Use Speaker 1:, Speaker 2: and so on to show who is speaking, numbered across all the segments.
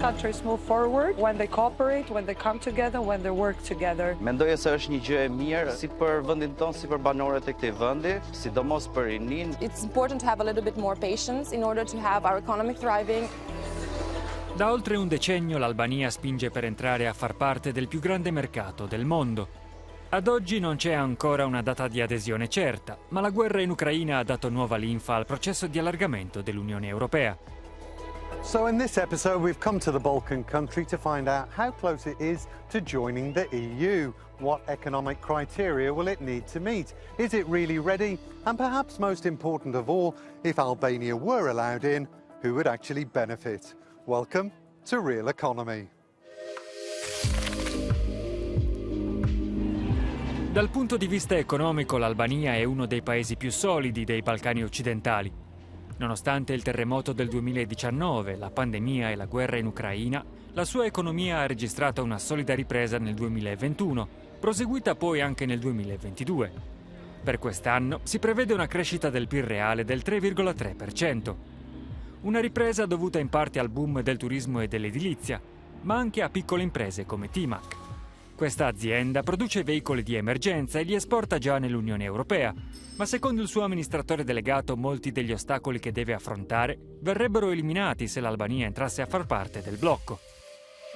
Speaker 1: countries move forward when they cooperate, when they come together, when they work together.
Speaker 2: Mendoja se është një gjë e mirë si për vendin tonë, si për banorët e këtij vendi, sidomos për rinin.
Speaker 3: It's important to have a little bit more patience in order to have our economy thriving.
Speaker 4: Da oltre un decennio l'Albania spinge per entrare a far parte del più grande mercato del mondo. Ad oggi non c'è ancora una data di adesione certa, ma la guerra in Ucraina ha dato nuova linfa al processo di allargamento dell'Unione Europea.
Speaker 5: So in this episode we've come to the Balkan country to find out how close it is to joining the EU. What economic criteria will it need to meet? Is it really ready? And perhaps most important of all, if Albania were allowed in, who would actually benefit? Welcome to Realeconomy.
Speaker 4: Dal punto di vista economico, l'Albania è uno dei paesi più solidi dei Balcani occidentali. Nonostante il terremoto del 2019, la pandemia e la guerra in Ucraina, la sua economia ha registrato una solida ripresa nel 2021, proseguita poi anche nel 2022. Per quest'anno si prevede una crescita del PIL reale del 3,3%. Una ripresa dovuta in parte al boom del turismo e dell'edilizia, ma anche a piccole imprese come Timac. Questa azienda produce veicoli di emergenza e li esporta già nell'Unione Europea, ma secondo il suo amministratore delegato molti degli ostacoli che deve affrontare verrebbero eliminati se l'Albania entrasse a far parte del blocco.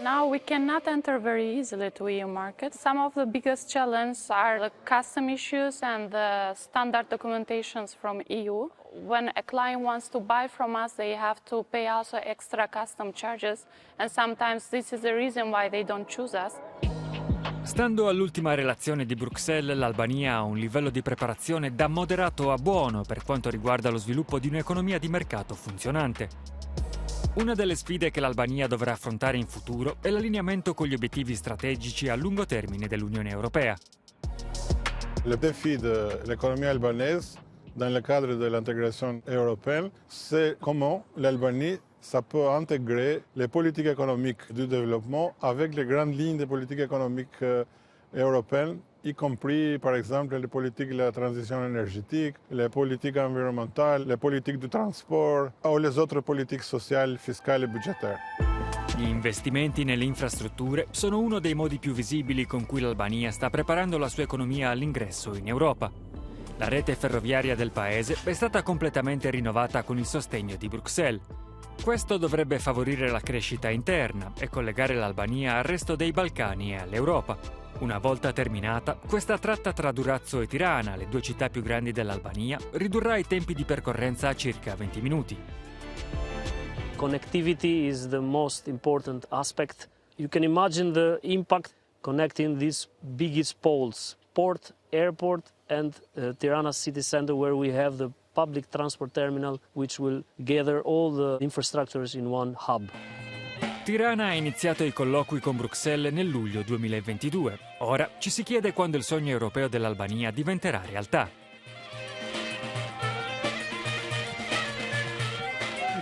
Speaker 6: Now we cannot enter very easily to EU market. Some of the biggest challenges are the custom issues and the standard documentations from EU. When a client wants to buy from us, they have to pay also extra custom charges, and sometimes this is the reason why they don't choose us.
Speaker 4: Stando all'ultima relazione di Bruxelles, l'Albania ha un livello di preparazione da moderato a buono per quanto riguarda lo sviluppo di un'economia di mercato funzionante. Una delle sfide che l'Albania dovrà affrontare in futuro è l'allineamento con gli obiettivi strategici a lungo termine dell'Unione Europea.
Speaker 7: Le défi de l'économie albanaise dans le cadre de l'intégration européenne, c'est comment l'Albanie ça peut intégrer les politiques économiques du développement avec les grandes lignes des politiques économiques européennes, y compris par exemple les politiques de la transition énergétique, les politiques environnementales, les politiques du transport ou les autres politiques sociales, fiscali e budgetarie.
Speaker 4: Gli investimenti nelle infrastrutture sono uno dei modi più visibili con cui l'Albania sta preparando la sua economia all'ingresso in Europa. La rete ferroviaria del paese è stata completamente rinnovata con il sostegno di Bruxelles. Questo dovrebbe favorire la crescita interna e collegare l'Albania al resto dei Balcani e all'Europa. Una volta terminata, questa tratta tra Durazzo e Tirana, le due città più grandi dell'Albania, ridurrà i tempi di percorrenza a circa 20 minuti.
Speaker 8: Connectivity is the most important aspect. You can imagine the impact connecting these biggest poles, port, airport and Tirana city center, where we have the public transport terminal which will gather all the infrastructures in one hub.
Speaker 4: Tirana ha iniziato i colloqui con Bruxelles nel luglio 2022. Ora ci si chiede quando il sogno europeo dell'Albania diventerà realtà.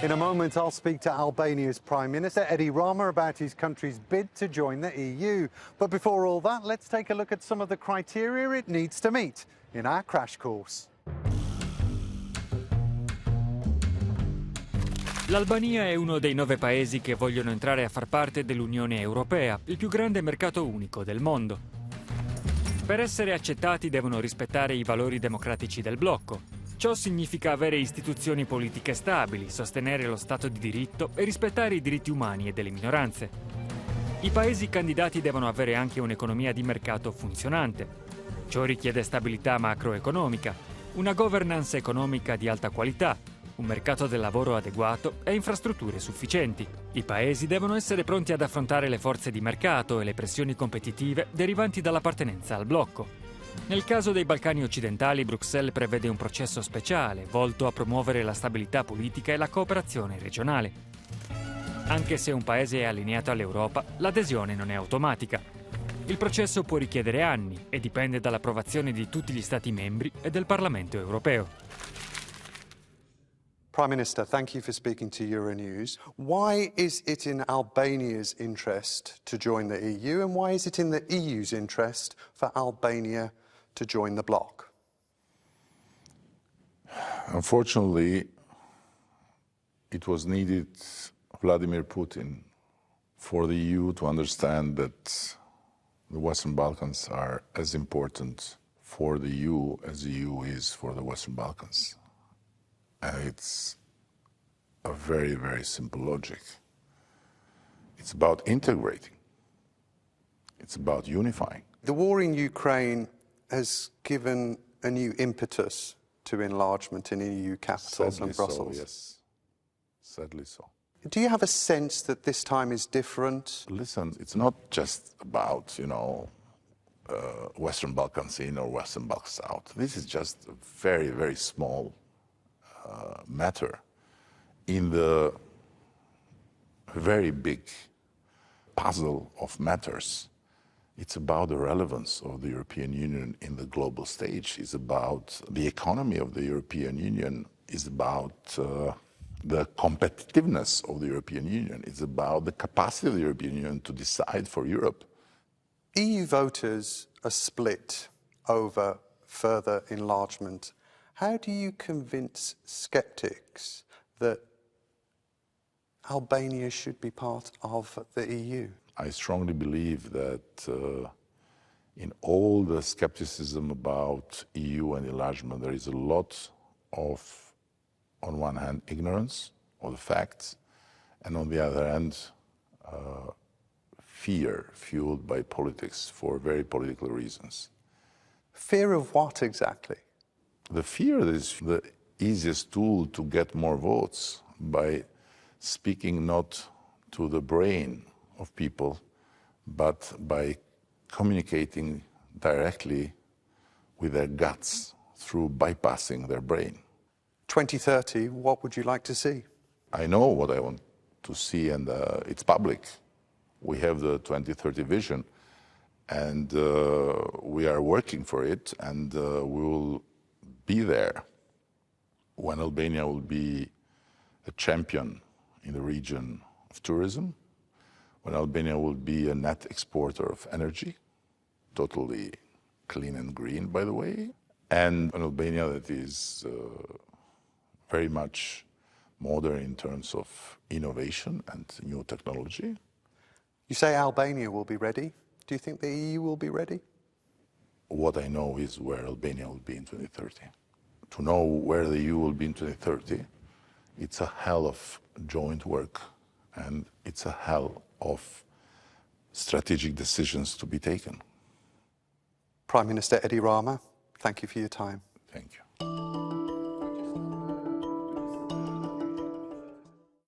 Speaker 5: In a moment, I'll speak to Albania's Prime Minister, Edi Rama, about his country's bid to join the EU. But before all that, let's take a look at some of the criteria it needs to meet in our crash course.
Speaker 4: L'Albania è uno dei 9 paesi che vogliono entrare a far parte dell'Unione Europea, il più grande mercato unico del mondo. Per essere accettati devono rispettare i valori democratici del blocco. Ciò significa avere istituzioni politiche stabili, sostenere lo Stato di diritto e rispettare i diritti umani e delle minoranze. I paesi candidati devono avere anche un'economia di mercato funzionante. Ciò richiede stabilità macroeconomica, una governance economica di alta qualità, un mercato del lavoro adeguato e infrastrutture sufficienti. I paesi devono essere pronti ad affrontare le forze di mercato e le pressioni competitive derivanti dall'appartenenza al blocco. Nel caso dei Balcani occidentali, Bruxelles prevede un processo speciale volto a promuovere la stabilità politica e la cooperazione regionale. Anche se un paese è allineato all'Europa, l'adesione non è automatica. Il processo può richiedere anni e dipende dall'approvazione di tutti gli Stati membri e del Parlamento europeo.
Speaker 5: Prime Minister, thank you for speaking to Euronews. Why is it in Albania's interest to join the EU, and why is it in the EU's interest for Albania to join the bloc?
Speaker 9: Unfortunately, it was needed Vladimir Putin for the EU to understand that the Western Balkans are as important for the EU as the EU is for the Western Balkans. And it's a very, very simple logic. It's about integrating. It's about unifying.
Speaker 5: The war in Ukraine has given a new impetus to enlargement in EU capitals and Brussels.
Speaker 9: So, yes. Sadly so.
Speaker 5: Do you have a sense that this time is different?
Speaker 9: Listen, it's not just about, Western Balkans in or Western Balkans out. This is just a very, very small matter in the very big puzzle of matters. It's about the relevance of the European Union in the global stage. It's about the economy of the European Union. It's about the competitiveness of the European Union. It's about the capacity of the European Union to decide for Europe.
Speaker 5: EU voters are split over further enlargement. How do you convince skeptics that Albania should be part of the EU?
Speaker 9: I strongly believe that in all the skepticism about EU and enlargement, there is a lot of, on one hand, ignorance of the facts, and on the other hand, fear fueled by politics for very political reasons.
Speaker 5: Fear of what exactly?
Speaker 9: The fear is the easiest tool to get more votes by speaking not to the brain of people, but by communicating directly with their guts through bypassing their brain.
Speaker 5: 2030, what would you like to see?
Speaker 9: I know what I want to see, and it's public. We have the 2030 vision, and we are working for it, and we will be there when Albania will be a champion in the region of tourism, when Albania will be a net exporter of energy, totally clean and green, by the way, and an Albania that is very much modern in terms of innovation and new technology.
Speaker 5: You say Albania will be ready. Do you think the EU will be ready?
Speaker 9: What I know is where Albania will be in 2030. To know where the EU will be in 2030, it's a hell of joint work, and it's a hell of strategic decisions to be taken.
Speaker 5: Prime Minister Edi Rama, thank you for your time.
Speaker 9: Thank you.